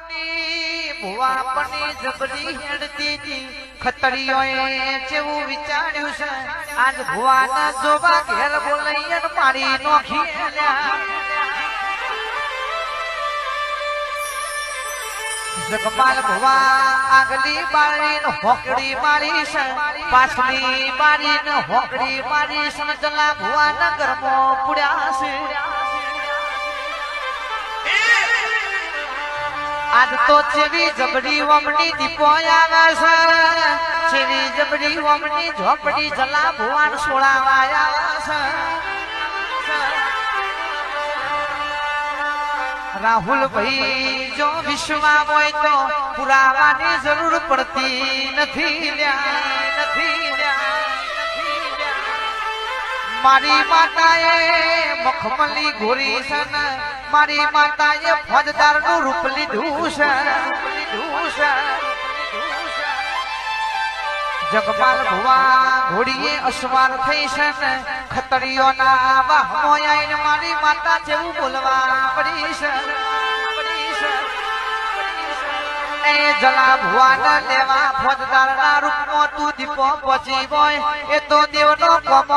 ભુવા પની જબરી હેડતી હતી ખતરીઓએ જેવું વિચાર્યું છે આજ ભુવાના જોવા ઘેર બોલાઈ મારી નોખી જગમાલ ભુવા આગલી બારી હોકડી મારી છે પાછલી બારી હોકડી મારી છે જલા ભુવાના ઘરમાં પુડ્યા છે આજ તો ચેવી જબડી વમણી દીપો આવ્યા છે ચેવી જબડી વમણી ઝોપડી જલા ભુવાન સોળાવા આવ્યા છે રાહુલ ભાઈ જો વિશ્વમાં હોય તો પુરાવાની જરૂર પડતી નથી મારી માતાએ મખમલી ઘોરી છે ને મારી માતાએ ફોજદાર નું રૂપ લીધું છે જગમાલ ભુવા ઘોડીએ અસવાર થઈ છે ને ખતરીઓના વાહમાં આવીને મારી માતા જેવું બોલવા પડી છે એ જલા ભુવાને લેવા ફોજદારના રૂપમાં તું દીપો પહોંચી હોય એ તો દેવનો કોમો